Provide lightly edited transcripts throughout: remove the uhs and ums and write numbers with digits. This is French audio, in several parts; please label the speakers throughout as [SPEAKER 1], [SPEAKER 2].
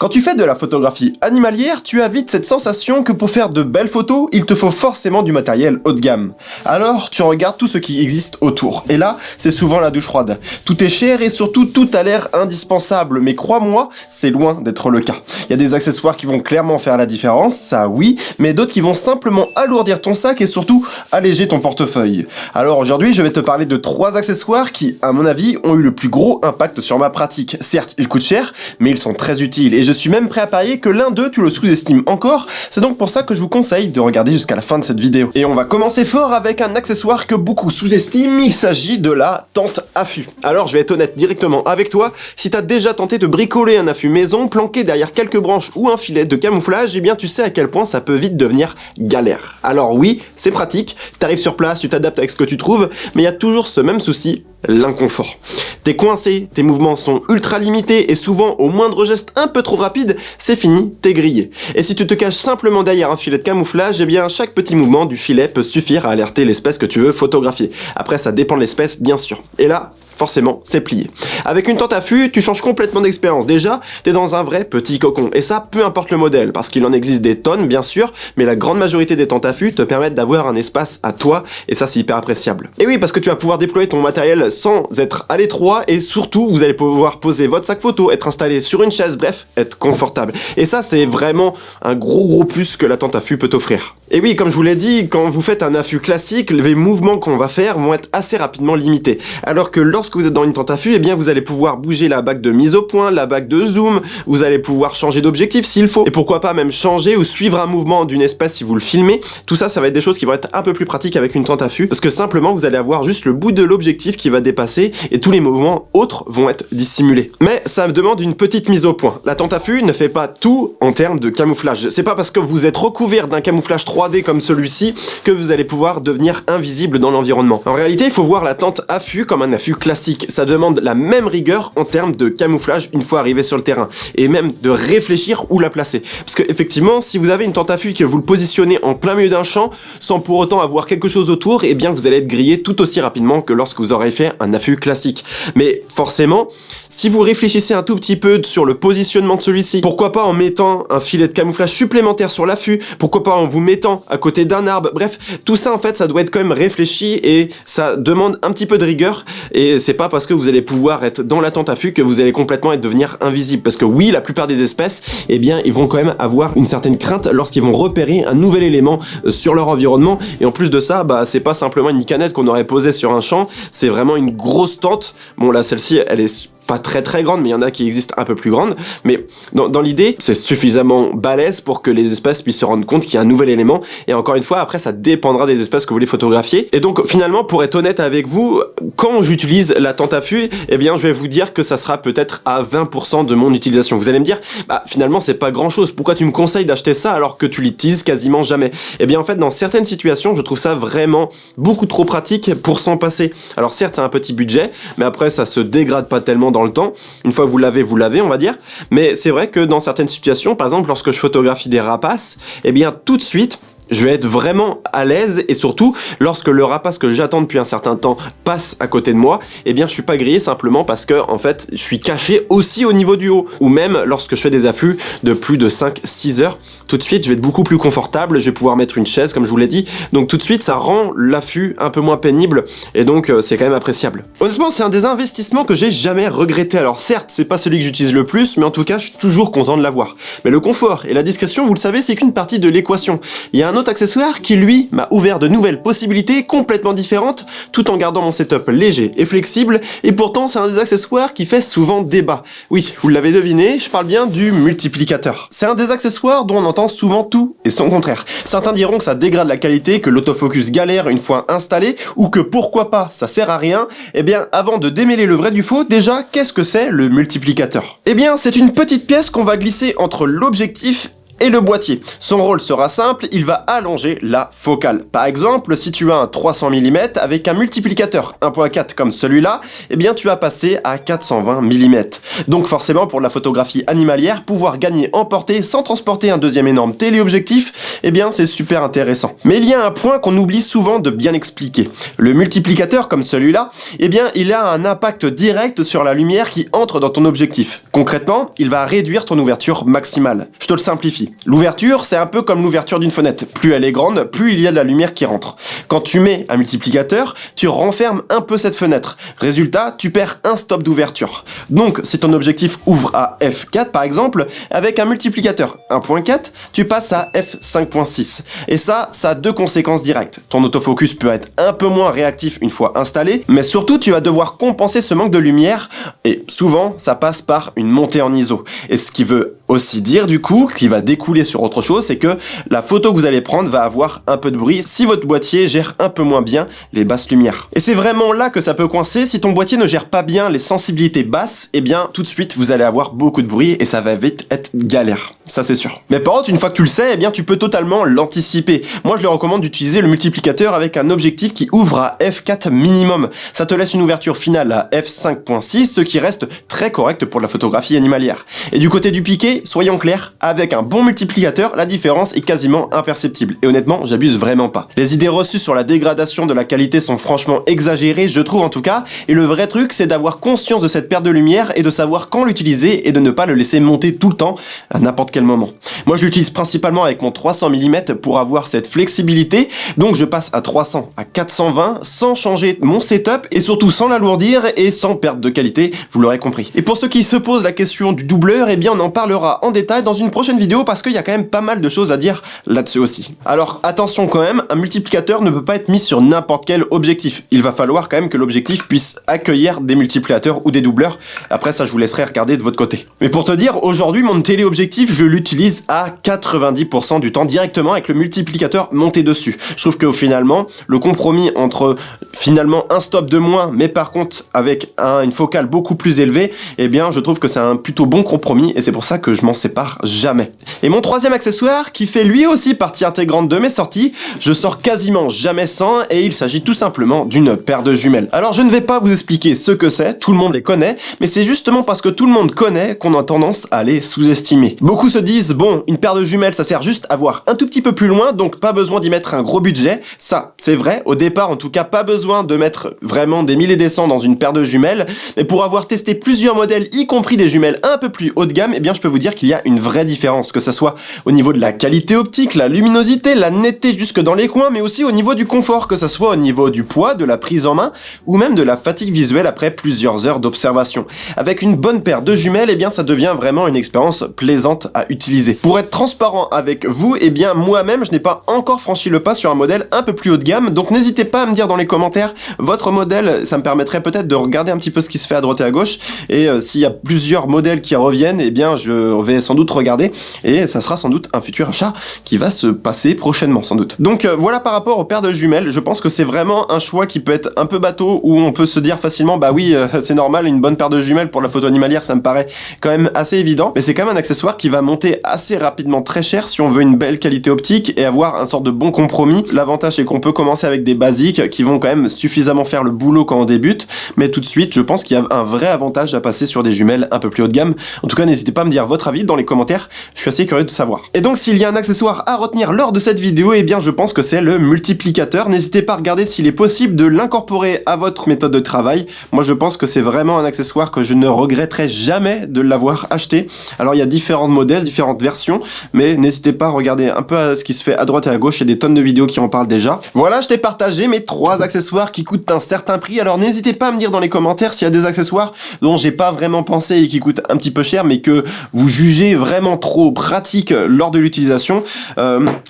[SPEAKER 1] Quand tu fais de la photographie animalière, tu as vite cette sensation que pour faire de belles photos, il te faut forcément du matériel haut de gamme. Alors, tu regardes tout ce qui existe autour. Et là, c'est souvent la douche froide. Tout est cher et surtout tout a l'air indispensable, mais crois-moi, c'est loin d'être le cas. Il y a des accessoires qui vont clairement faire la différence, ça oui, mais d'autres qui vont simplement alourdir ton sac et surtout alléger ton portefeuille. Alors aujourd'hui, je vais te parler de 3 accessoires qui, à mon avis, ont eu le plus gros impact sur ma pratique. Certes, ils coûtent cher, mais ils sont très utiles et je suis même prêt à parier que l'un d'eux tu le sous-estimes encore, c'est donc pour ça que je vous conseille de regarder jusqu'à la fin de cette vidéo. Et on va commencer fort avec un accessoire que beaucoup sous-estiment, il s'agit de la tente affût. Alors je vais être honnête directement avec toi, si t'as déjà tenté de bricoler un affût maison, planqué derrière quelques branches ou un filet de camouflage, eh bien tu sais à quel point ça peut vite devenir galère. Alors oui, c'est pratique, t'arrives sur place, tu t'adaptes avec ce que tu trouves, mais il y a toujours ce même souci, l'inconfort. T'es coincé, tes mouvements sont ultra limités et souvent au moindre geste un peu trop rapide, c'est fini, t'es grillé. Et si tu te caches simplement derrière un filet de camouflage, eh bien chaque petit mouvement du filet peut suffire à alerter l'espèce que tu veux photographier. Après ça dépend de l'espèce bien sûr. Et là, forcément, c'est plié. Avec une tente affût, tu changes complètement d'expérience. Déjà, t'es dans un vrai petit cocon. Et ça, peu importe le modèle, parce qu'il en existe des tonnes, bien sûr, mais la grande majorité des tentes affût te permettent d'avoir un espace à toi, et ça, c'est hyper appréciable. Et oui, parce que tu vas pouvoir déployer ton matériel sans être à l'étroit, et surtout, vous allez pouvoir poser votre sac photo, être installé sur une chaise, bref, être confortable. Et ça, c'est vraiment un gros plus que la tente affût peut t'offrir. Et oui, comme je vous l'ai dit, quand vous faites un affût classique, les mouvements qu'on va faire vont être assez rapidement limités. Alors que lorsque vous êtes dans une tente affût, eh bien vous allez pouvoir bouger la bague de mise au point, la bague de zoom, vous allez pouvoir changer d'objectif s'il faut, et pourquoi pas même changer ou suivre un mouvement d'une espèce si vous le filmez. Tout ça, ça va être des choses qui vont être un peu plus pratiques avec une tente affût, parce que simplement vous allez avoir juste le bout de l'objectif qui va dépasser, et tous les mouvements autres vont être dissimulés. Mais ça me demande une petite mise au point. La tente affût ne fait pas tout en termes de camouflage. C'est pas parce que vous êtes recouvert d'un camouflage 3D comme celui-ci que vous allez pouvoir devenir invisible dans l'environnement. En réalité, il faut voir la tente affût comme un affût classique. Ça demande la même rigueur en termes de camouflage une fois arrivé sur le terrain, et même de réfléchir où la placer. Parce que effectivement, si vous avez une tente affût et que vous le positionnez en plein milieu d'un champ, sans pour autant avoir quelque chose autour, eh bien vous allez être grillé tout aussi rapidement que lorsque vous aurez fait un affût classique. Mais forcément, si vous réfléchissez un tout petit peu sur le positionnement de celui-ci, pourquoi pas en mettant un filet de camouflage supplémentaire sur l'affût, pourquoi pas en vous mettant à côté d'un arbre, bref, tout ça en fait ça doit être quand même réfléchi et ça demande un petit peu de rigueur, et c'est pas parce que vous allez pouvoir être dans la tente affût que vous allez complètement devenir invisible, parce que oui, la plupart des espèces, eh bien ils vont quand même avoir une certaine crainte lorsqu'ils vont repérer un nouvel élément sur leur environnement, et en plus de ça, bah c'est pas simplement une canette qu'on aurait posée sur un champ, c'est vraiment une grosse tente. Bon là celle-ci elle est pas très grande, mais il y en a qui existent un peu plus grandes, mais dans l'idée, c'est suffisamment balèze pour que les espèces puissent se rendre compte qu'il y a un nouvel élément, et encore une fois, après ça dépendra des espèces que vous voulez photographier. Et donc finalement, pour être honnête avec vous, quand j'utilise la tente affût, eh bien je vais vous dire que ça sera peut-être à 20% de mon utilisation. Vous allez me dire, bah finalement c'est pas grand chose, pourquoi tu me conseilles d'acheter ça alors que tu l'utilises quasiment jamais? Eh bien en fait, dans certaines situations, je trouve ça vraiment beaucoup trop pratique pour s'en passer. Alors certes, c'est un petit budget, mais après ça se dégrade pas tellement dans le temps. Une fois que vous l'avez, on va dire. Mais c'est vrai que dans certaines situations, par exemple lorsque je photographie des rapaces, eh bien tout de suite, je vais être vraiment à l'aise, et surtout lorsque le rapace que j'attends depuis un certain temps passe à côté de moi, eh bien je suis pas grillé simplement parce que en fait je suis caché aussi au niveau du haut. Ou même lorsque je fais des affûts de plus de 5-6 heures, tout de suite je vais être beaucoup plus confortable, je vais pouvoir mettre une chaise comme je vous l'ai dit, donc tout de suite ça rend l'affût un peu moins pénible, et donc c'est quand même appréciable. Honnêtement, c'est un des investissements que j'ai jamais regretté. Alors certes, c'est pas celui que j'utilise le plus, mais en tout cas je suis toujours content de l'avoir. Mais le confort et la discrétion, vous le savez, c'est qu'une partie de l'équation. Il y a un autre accessoire qui lui m'a ouvert de nouvelles possibilités complètement différentes, tout en gardant mon setup léger et flexible, et pourtant c'est un des accessoires qui fait souvent débat. Oui, vous l'avez deviné, je parle bien du multiplicateur. C'est un des accessoires dont on entend souvent tout et son contraire. Certains diront que ça dégrade la qualité, que l'autofocus galère une fois installé, ou que pourquoi pas, ça sert à rien. Eh bien, avant de démêler le vrai du faux, déjà, qu'est-ce que c'est le multiplicateur? Eh bien, c'est une petite pièce qu'on va glisser entre l'objectif Et le boîtier, son rôle sera simple, il va allonger la focale. Par exemple, si tu as un 300 mm avec un multiplicateur 1.4 comme celui-là, eh bien tu vas passer à 420 mm. Donc forcément pour la photographie animalière, pouvoir gagner en portée sans transporter un deuxième énorme téléobjectif, eh bien c'est super intéressant. Mais il y a un point qu'on oublie souvent de bien expliquer. Le multiplicateur comme celui-là, eh bien il a un impact direct sur la lumière qui entre dans ton objectif. Concrètement, il va réduire ton ouverture maximale. Je te le simplifie. L'ouverture, c'est un peu comme l'ouverture d'une fenêtre. Plus elle est grande, plus il y a de la lumière qui rentre. Quand tu mets un multiplicateur, tu renfermes un peu cette fenêtre. Résultat, tu perds un stop d'ouverture. Donc, si ton objectif ouvre à f4 par exemple, avec un multiplicateur 1.4, tu passes à f5.6. Et ça a deux conséquences directes. Ton autofocus peut être un peu moins réactif une fois installé, mais surtout, tu vas devoir compenser ce manque de lumière. Et souvent, ça passe par une montée en ISO. Et ce qui veut aussi dire du coup, qui va découler sur autre chose, c'est que la photo que vous allez prendre va avoir un peu de bruit si votre boîtier gère un peu moins bien les basses lumières. Et c'est vraiment là que ça peut coincer. Si ton boîtier ne gère pas bien les sensibilités basses, eh bien tout de suite vous allez avoir beaucoup de bruit et ça va vite être galère. Ça c'est sûr. Mais par contre, une fois que tu le sais, eh bien tu peux totalement l'anticiper. Moi je le recommande d'utiliser le multiplicateur avec un objectif qui ouvre à f4 minimum. Ça te laisse une ouverture finale à f5.6, ce qui reste très correct pour la photographie animalière. Et du côté du piqué, soyons clairs, avec un bon multiplicateur, la différence est quasiment imperceptible. Et honnêtement, j'abuse vraiment pas. Les idées reçues sur la dégradation de la qualité sont franchement exagérées, je trouve en tout cas, et le vrai truc, c'est d'avoir conscience de cette perte de lumière et de savoir quand l'utiliser et de ne pas le laisser monter tout le temps, à n'importe quel moment. Moi, je l'utilise principalement avec mon 300 mm pour avoir cette flexibilité, donc je passe à 300 à 420 sans changer mon setup et surtout sans l'alourdir et sans perte de qualité, vous l'aurez compris. Et pour ceux qui se posent la question du doubleur, eh bien on en parlera en détail dans une prochaine vidéo parce qu'il y a quand même pas mal de choses à dire là-dessus aussi. Alors attention quand même, un multiplicateur ne peut pas être mis sur n'importe quel objectif. Il va falloir quand même que l'objectif puisse accueillir des multiplicateurs ou des doubleurs. Après ça je vous laisserai regarder de votre côté. Mais pour te dire, aujourd'hui mon téléobjectif je l'utilise à 90% du temps directement avec le multiplicateur monté dessus. Je trouve que finalement le compromis entre finalement un stop de moins mais par contre avec une focale beaucoup plus élevée, eh bien je trouve que c'est un plutôt bon compromis et c'est pour ça que je m'en sépare jamais. Et mon troisième accessoire qui fait lui aussi partie intégrante de mes sorties, je sors quasiment jamais sans et il s'agit tout simplement d'une paire de jumelles. Alors je ne vais pas vous expliquer ce que c'est, tout le monde les connaît, mais c'est justement parce que tout le monde connaît qu'on a tendance à les sous-estimer. Beaucoup se disent, bon, une paire de jumelles ça sert juste à voir un tout petit peu plus loin, donc pas besoin d'y mettre un gros budget. Ça, c'est vrai, au départ en tout cas pas besoin de mettre vraiment des milliers et des cents dans une paire de jumelles, mais pour avoir testé plusieurs modèles, y compris des jumelles un peu plus haut de gamme, eh bien je peux vous dire qu'il y a une vraie différence, que ce soit au niveau de la qualité optique, la luminosité, la netteté jusque dans les coins, mais aussi au niveau du confort, que ce soit au niveau du poids, de la prise en main, ou même de la fatigue visuelle après plusieurs heures d'observation. Avec une bonne paire de jumelles, eh bien ça devient vraiment une expérience plaisante à utiliser. Pour être transparent avec vous, eh bien moi-même je n'ai pas encore franchi le pas sur un modèle un peu plus haut de gamme, donc n'hésitez pas à me dire dans les commentaires votre modèle, ça me permettrait peut-être de regarder un petit peu ce qui se fait à droite et à gauche, et s'il y a plusieurs modèles qui reviennent, eh bien je vais sans doute regarder, et ça sera sans doute un futur achat qui va se passer prochainement sans doute. Donc voilà par rapport aux paires de jumelles, je pense que c'est vraiment un choix qui peut être un peu bateau, où on peut se dire facilement, bah oui, c'est normal, une bonne paire de jumelles pour la photo animalière, ça me paraît quand même assez évident, mais c'est quand même un accessoire qui va monter assez rapidement très cher si on veut une belle qualité optique et avoir un sort de bon compromis. L'avantage c'est qu'on peut commencer avec des basiques qui vont quand même suffisamment faire le boulot quand on débute, mais tout de suite je pense qu'il y a un vrai avantage à passer sur des jumelles un peu plus haut de gamme. En tout cas n'hésitez pas à me dire votre avis dans les commentaires, je suis assez curieux de savoir. Et donc s'il y a un accessoire à retenir lors de cette vidéo, eh bien je pense que c'est le multiplicateur. N'hésitez pas à regarder s'il est possible de l'incorporer à votre méthode de travail. Moi je pense que c'est vraiment un accessoire que je ne regretterai jamais de l'avoir acheté. Alors il y a différents modèles, différentes versions, mais n'hésitez pas à regarder un peu à ce qui se fait à droite et à gauche, il y a des tonnes de vidéos qui en parlent déjà. Voilà, je t'ai partagé mes 3 accessoires qui coûtent un certain prix, alors n'hésitez pas à me dire dans les commentaires s'il y a des accessoires dont j'ai pas vraiment pensé et qui coûtent un petit peu cher, mais que vous jugez vraiment trop pratique lors de l'utilisation.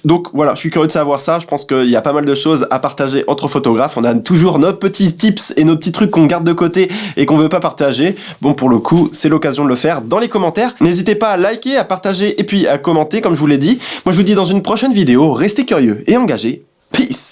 [SPEAKER 1] Donc voilà, je suis curieux de savoir ça, je pense qu'il y a pas mal de choses à partager entre photographes, on a toujours nos petits tips et nos petits trucs qu'on garde de côté et qu'on veut pas partager. Bon, pour le coup, c'est l'occasion de le faire dans les commentaires. N'hésitez pas à liker, à partager et puis à commenter comme je vous l'ai dit. Moi je vous dis dans une prochaine vidéo, restez curieux et engagés. Peace!